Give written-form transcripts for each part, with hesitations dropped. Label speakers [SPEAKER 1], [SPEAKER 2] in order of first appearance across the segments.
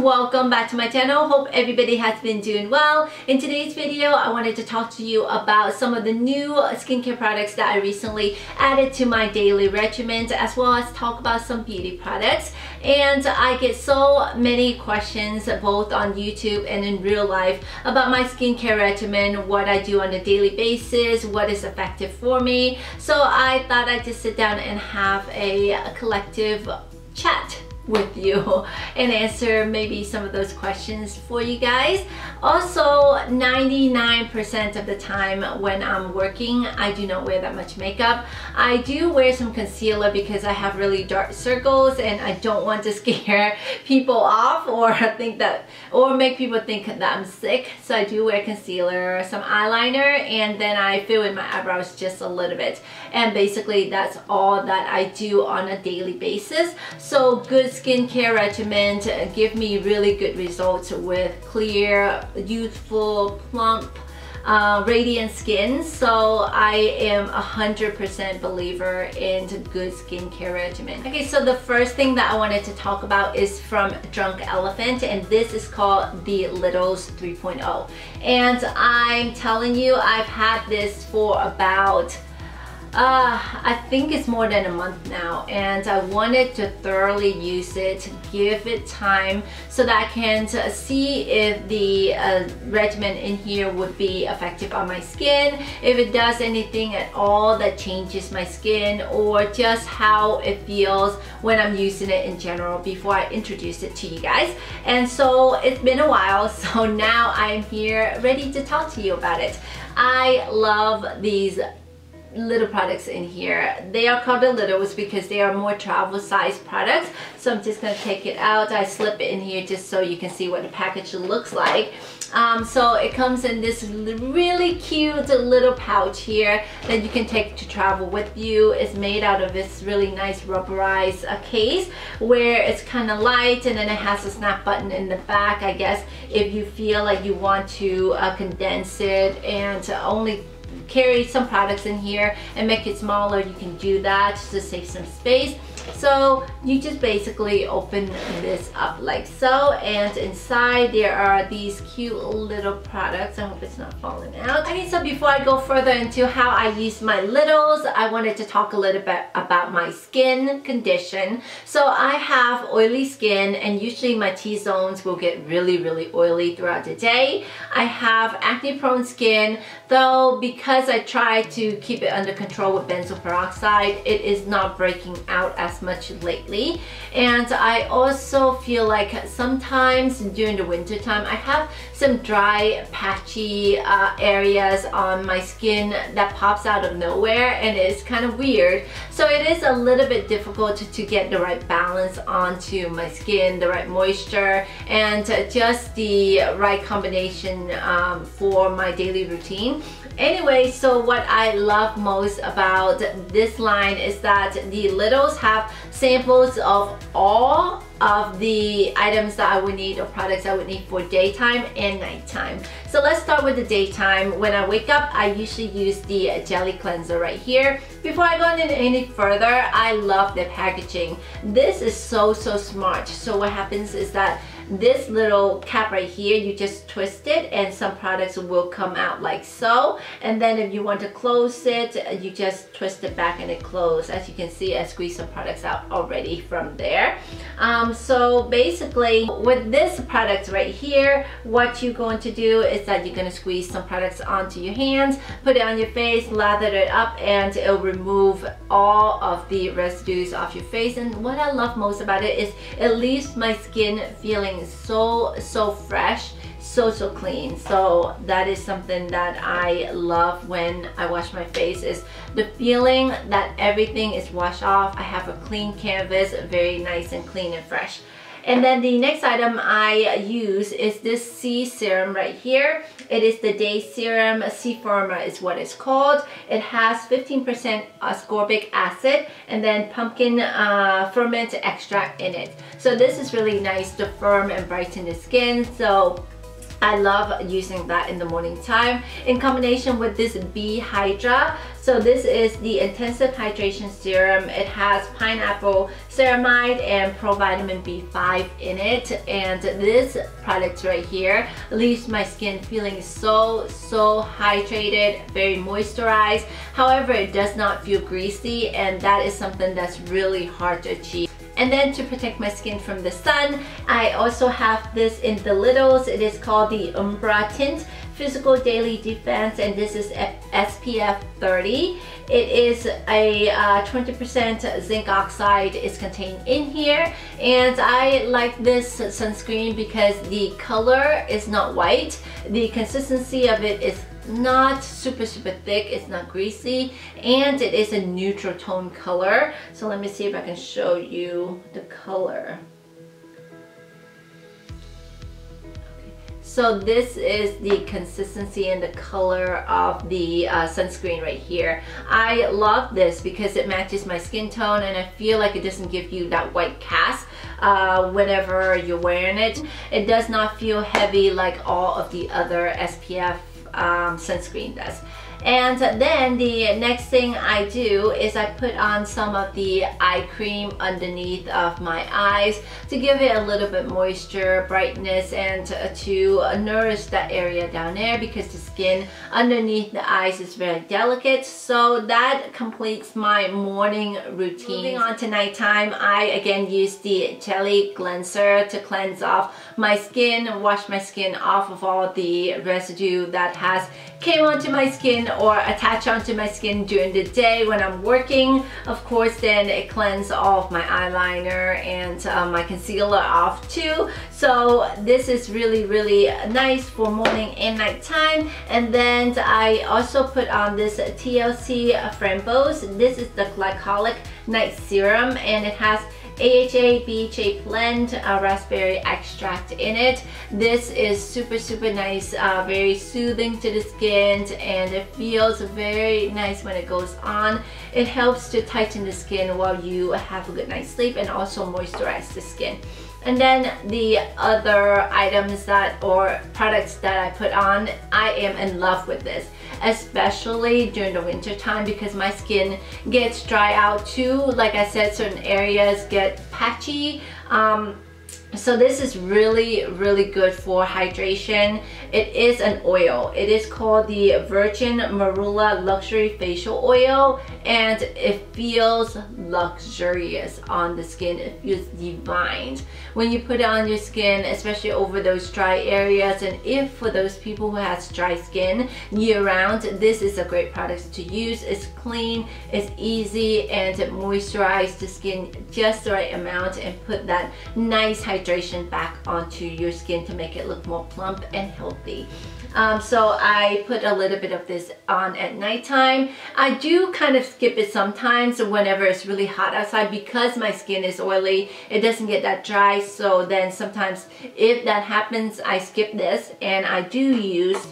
[SPEAKER 1] welcome back to my channel. Hope everybody has been doing well. In today's video, I wanted to talk to you about some of the new skincare products that I recently added to my daily regimen, as well as talk about some beauty products. And I get so many questions both on YouTube and in real life about my skincare regimen, what I do on a daily basis, what is effective for me. So I thought I'd just sit down and have a collective chat with you and answer maybe some of those questions for you guys. Also, 99% of the time when I'm working, I do not wear that much makeup. I do wear some concealer because I have really dark circles and I don't want to scare people off or make people think that I'm sick. So I do wear concealer, some eyeliner, and then I fill in my eyebrows just a little bit. And basically that's all that I do on a daily basis. So good skincare regimen give me really good results with clear, youthful, plump, radiant skin. So I am 100% believer in good skincare regimen. Okay, so the first thing that I wanted to talk about is from Drunk Elephant, and this is called the Littles 3.0. And I'm telling you, I've had this for about I think it's more than a month now, and I wanted to thoroughly use it, give it time so that I can see if the regimen in here would be effective on my skin, if it does anything at all that changes my skin, or just how it feels when I'm using it in general before I introduce it to you guys. And so it's been a while, so now I'm here ready to talk to you about it. I love these little products in here. They are called the Littles because they are more travel size products. So I'm just going to take it out. I slip it in here just so you can see what the package looks like. So it comes in this really cute little pouch here that you can take to travel with you. It's made out of this really nice rubberized case where it's kind of light, and then it has a snap button in the back, I guess, if you feel like you want to condense it and only carry some products in here and make it smaller. You can do that just to save some space. So you just basically open this up like so, and inside there are these cute little products. I hope it's not falling out. Okay, so before I go further into how I use my Littles, I wanted to talk a little bit about my skin condition. So I have oily skin, and usually my T-zones will get really oily throughout the day. I have acne prone skin, though because I try to keep it under control with benzoyl peroxide, it is not breaking out as much lately. And I also feel like sometimes during the winter time I have some dry patchy areas on my skin that pops out of nowhere, and it's kind of weird. So it is a little bit difficult to get the right balance onto my skin, the right moisture, and just the right combination for my daily routine. Anyway, so what I love most about this line is that the Littles have samples of all of the items that I would need, or products I would need for daytime and nighttime. So let's start with the daytime. When I wake up, I usually use the jelly cleanser right here. Before I go any further, I love the packaging. This is so smart. So what happens is that this little cap right here, you just twist it and some products will come out like so. And then if you want to close it, you just twist it back and it closes. As you can see, I squeezed some products out already from there. So basically with this product right here, what you're going to do is that you're going to squeeze some products onto your hands, put it on your face, lather it up, and it'll remove all of the residues off your face. And what I love most about it is it leaves my skin feeling so fresh, so clean. So that is something that I love when I wash my face, is the feeling that everything is washed off. I have a clean canvas, very nice and clean and fresh. And then the next item I use is this C serum right here. It is the day serum. C-firma is what it's called. It has 15% ascorbic acid and then pumpkin ferment extract in it. So this is really nice to firm and brighten the skin. So I love using that in the morning time in combination with this B Hydra. So this is the Intensive Hydration Serum. It has pineapple ceramide and provitamin B5 in it. And this product right here leaves my skin feeling so hydrated, very moisturized. However, it does not feel greasy, and that is something that's really hard to achieve. And then to protect my skin from the sun, I also have this in the littles. It is called the Umbra Tint Physical Daily Defense, and this is SPF 30. It is a 20% zinc oxide is contained in here, and I like this sunscreen because the color is not white. The consistency of it is not super thick, it's not greasy, and it is a neutral tone color. So let me see if I can show you the color. So this is the consistency and the color of the sunscreen right here. I love this because it matches my skin tone, and I feel like it doesn't give you that white cast whenever you're wearing it. It does not feel heavy like all of the other SPF sunscreen does. And then the next thing I do is I put on some of the eye cream underneath of my eyes to give it a little bit moisture, brightness, and to nourish that area down there, because the skin underneath the eyes is very delicate. So that completes my morning routine. Moving on to nighttime, I again use the Jelly Cleanser to cleanse off my skin, wash my skin off of all the residue that has came onto my skin or attach onto my skin during the day when I'm working. Of course, then it cleanses all of my eyeliner and my concealer off too. So this is really nice for morning and night time. And then I also put on this TLC Framboise. This is the Glycolic Night Serum, and it has AHA, BHA blend, raspberry extract in it. This is super nice, very soothing to the skin, and it feels very nice when it goes on. It helps to tighten the skin while you have a good night's sleep, and also moisturize the skin. And then the other items that or products that I put on, I am in love with this, especially during the winter time, because my skin gets dry out too. Like I said, certain areas get patchy. So this is really good for hydration. It is an oil. It is called the Virgin Marula Luxury Facial Oil, and it feels luxurious on the skin. It feels divine when you put it on your skin, especially over those dry areas. And if for those people who has dry skin year round, this is a great product to use. It's clean, it's easy, and it moisturizes the skin just the right amount and put that nice hydration back onto your skin to make it look more plump and healthy. So I put a little bit of this on at nighttime. I do kind of skip it sometimes whenever it's really hot outside, because my skin is oily. It doesn't get that dry, so then sometimes if that happens, I skip this, and I do use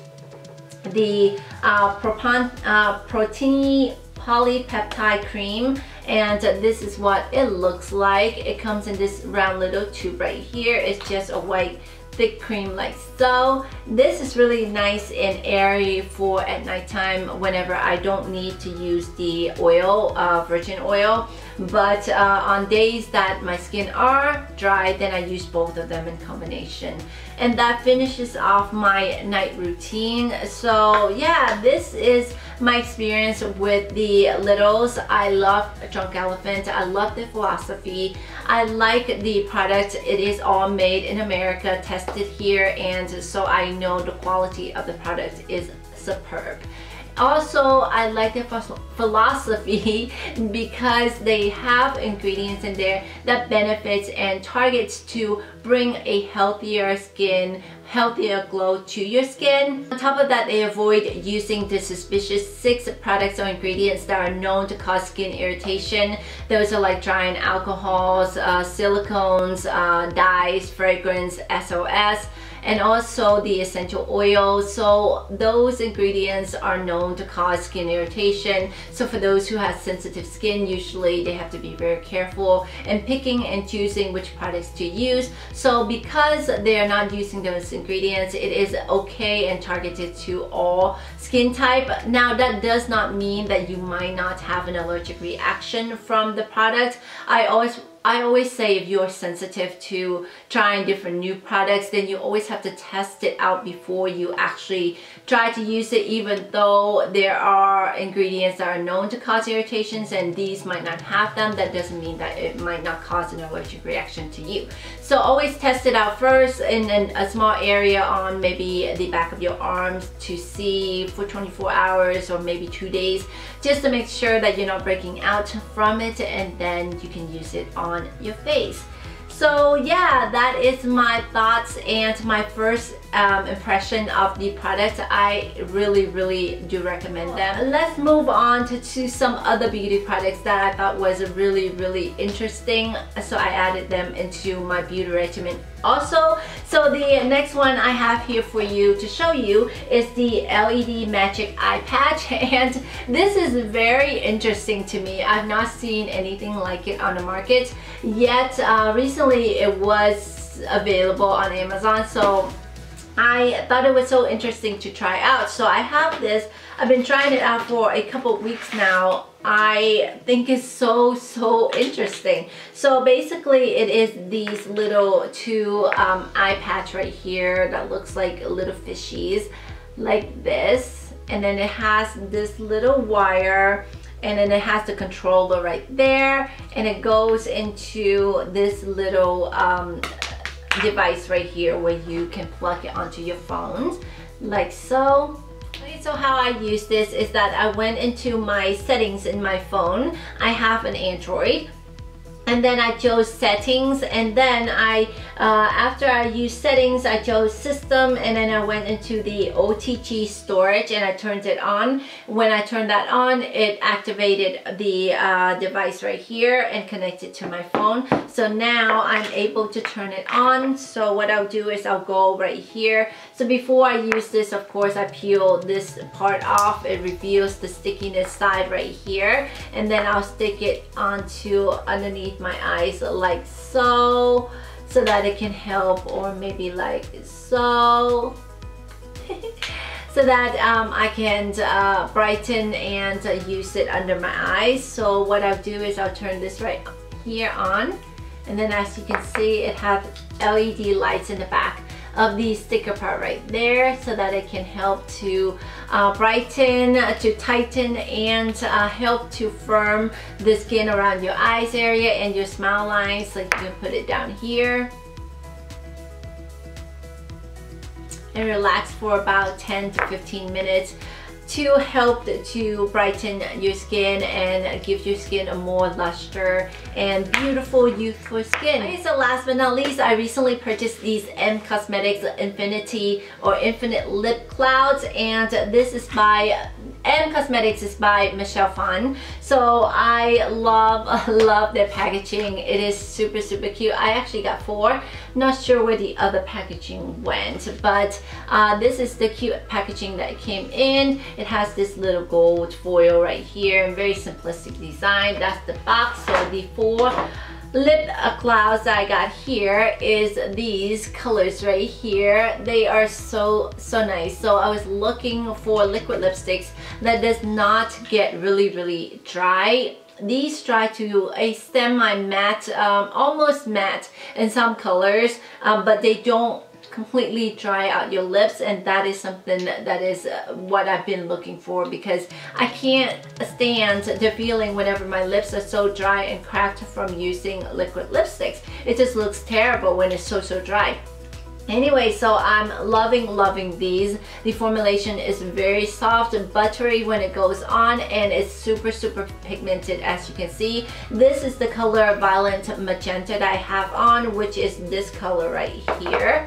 [SPEAKER 1] the Protein Polypeptide Cream, and this is what it looks like. It comes in this round little tube right here. It's just a white thick cream like so. This is really nice and airy for at nighttime whenever I don't need to use the oil, virgin oil. But on days that my skin are dry, then I use both of them in combination. And that finishes off my night routine. So yeah, this is my experience with the littles. I love Drunk Elephant. I love the philosophy. I like the product. It is all made in America, tested here, and so I know the quality of the product is superb. Also, I like their philosophy because they have ingredients in there that benefits and targets to bring a healthier skin, healthier glow to your skin. On top of that, they avoid using the suspicious 6 products or ingredients that are known to cause skin irritation. Those are like drying alcohols, silicones, dyes, fragrance, SOS. and also the essential oil. So those ingredients are known to cause skin irritation. So for those who have sensitive skin, usually they have to be very careful in picking and choosing which products to use. So because they are not using those ingredients, it is okay and targeted to all skin type. Now that does not mean that you might not have an allergic reaction from the product. I always say if you're sensitive to trying different new products, then you always have to test it out before you actually try to use it, even though there are ingredients that are known to cause irritations and these might not have them. That doesn't mean that it might not cause an allergic reaction to you. So always test it out first in a small area on maybe the back of your arms to see for 24 hours or maybe 2 days, just to make sure that you're not breaking out from it, and then you can use it on your face. So yeah, that is my thoughts and my first impression of the product. I really do recommend them. Let's move on to some other beauty products that I thought was really interesting, so I added them into my beauty regimen also. So the next one I have here for you to show you is the LED Magic Eye Patch, and this is very interesting to me. I've not seen anything like it on the market yet. Recently it was available on Amazon, so I thought it was so interesting to try out. So I have this. I've been trying it out for a couple weeks now. I think it's so interesting. So basically it is these little two eye patch right here that looks like little fishies like this, and then it has this little wire, and then it has the controller right there, and it goes into this little device right here where you can plug it onto your phones like so. Okay, so how I use this is that I went into my settings in my phone. I have an Android, and then I chose settings, and then after I used settings, I chose system, and then I went into the OTG storage and I turned it on. When I turned that on, it activated the device right here and connected to my phone. So now I'm able to turn it on. So what I'll do is I'll go right here. So before I use this, of course, I peel this part off. It reveals the stickiness side right here, and then I'll stick it onto underneath my eyes like so that it can help, or maybe like so so that I can brighten and use it under my eyes. So what I'll do is I'll turn this right here on, and then as you can see, it has LED lights in the back of the sticker part right there, so that it can help to brighten, to tighten, and help to firm the skin around your eyes area and your smile lines. Like you can put it down here and relax for about 10 to 15 minutes to help to brighten your skin and give your skin a more luster and beautiful youthful skin. Okay, so last but not least, I recently purchased these M Cosmetics Infinity or Infinite Lip Clouds, and this is by M Cosmetics, is by Michelle Phan. So I love their packaging. It is super cute. I actually got 4. Not sure where the other packaging went, but this is the cute packaging that came in. It has this little gold foil right here and very simplistic design. That's the box. So the 4 lip clouds that I got here is these colors right here. They are so nice. So I was looking for liquid lipsticks that does not get really dry. These dry to a semi-matte, almost matte in some colors, but they don't completely dry out your lips, and that is something that is what I've been looking for, because I can't stand the feeling whenever my lips are so dry and cracked from using liquid lipsticks. It just looks terrible when it's so dry. Anyway, so I'm loving these. The formulation is very soft and buttery when it goes on, and it's super pigmented, as you can see. This is the color Violent Magenta that I have on, which is this color right here.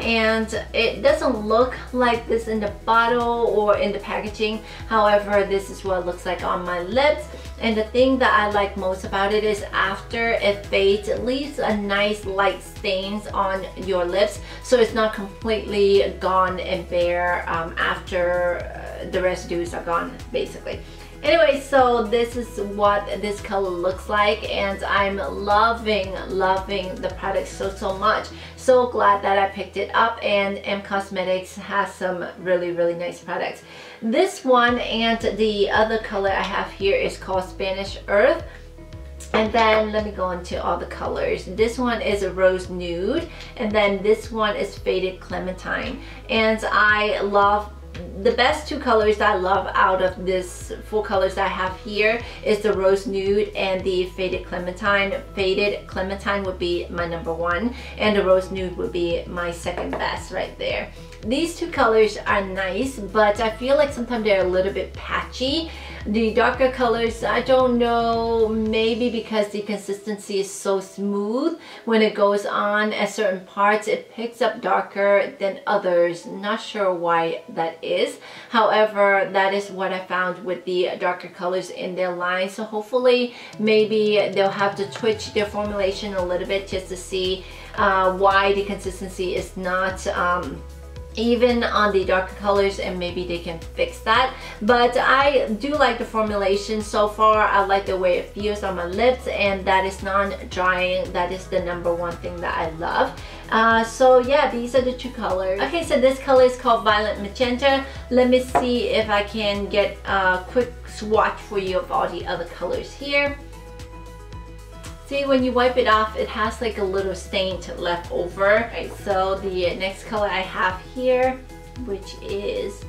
[SPEAKER 1] And it doesn't look like this in the bottle or in the packaging. However, this is what it looks like on my lips. And the thing that I like most about it is after it fades, it leaves a nice light stains on your lips. lips, so it's not completely gone and bare after the residues are gone, basically. Anyway, so this is what this color looks like, and I'm loving the product so much. So glad that I picked it up, and M Cosmetics has some really nice products. This one and the other color I have here is called Spanish Earth. And then let me go into all the colors. This one is a Rose Nude, and then this one is Faded Clementine. And I love the best two colors that I love out of this four colors that I have here is the Rose Nude and the Faded Clementine. Faded Clementine would be my #1, and the Rose Nude would be my second best right there. These two colors are nice, but I feel like sometimes they're a little bit patchy. The darker colors, I don't know, maybe because the consistency is so smooth when it goes on at certain parts, it picks up darker than others. Not sure why that is. However, that is what I found with the darker colors in their line. So hopefully maybe they'll have to switch their formulation a little bit just to see why the consistency is not even on the darker colors, and maybe they can fix that. But I do like the formulation so far. I like the way it feels on my lips, and that is non-drying. That is the #1 thing that I love. So yeah, these are the two colors. Okay, so this color is called Violet Magenta. Let me see if I can get a quick swatch for you of all the other colors here. See, when you wipe it off, it has like a little stain left over. Right, so the next color I have here, which is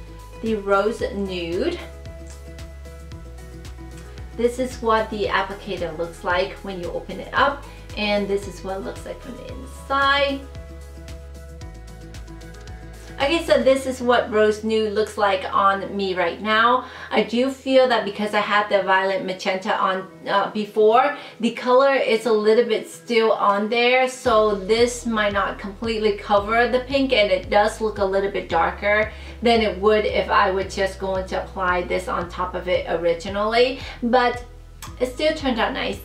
[SPEAKER 1] the Rose Nude. This is what the applicator looks like when you open it up, and this is what it looks like from the inside. Okay, so this is what Rose Nude looks like on me right now. I do feel that because I had the Violet Magenta on before, the color is a little bit still on there, so this might not completely cover the pink, and it does look a little bit darker than it would if I were just going to apply this on top of it originally, but it still turned out nice.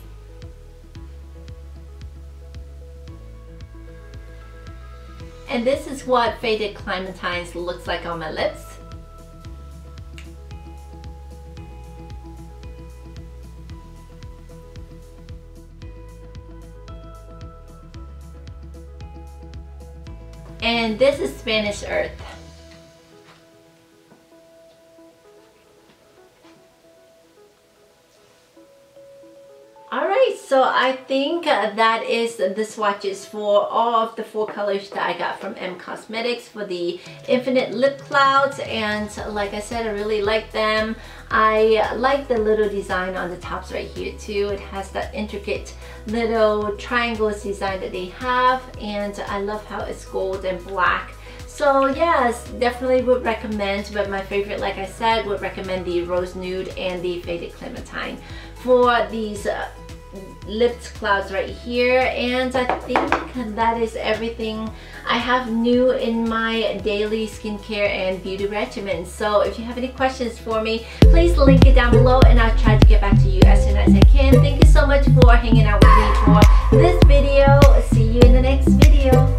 [SPEAKER 1] And this is what Faded Clementines looks like on my lips. And this is Spanish Earth. Alright, so I think that is the swatches for all of the four colors that I got from M Cosmetics for the Infinite Lip Clouds, and like I said, I really like them. I like the little design on the tops right here too. It has that intricate little triangles design that they have, and I love how it's gold and black. So yes, definitely would recommend, but my favorite, like I said, would recommend the Rose Nude and the Faded Clementine for these lipped clouds right here. And I think that is everything I have new in my daily skincare and beauty regimen. So if you have any questions for me, please link it down below, and I'll try to get back to you as soon as I can. Thank you so much for hanging out with me for this video. See you in the next video.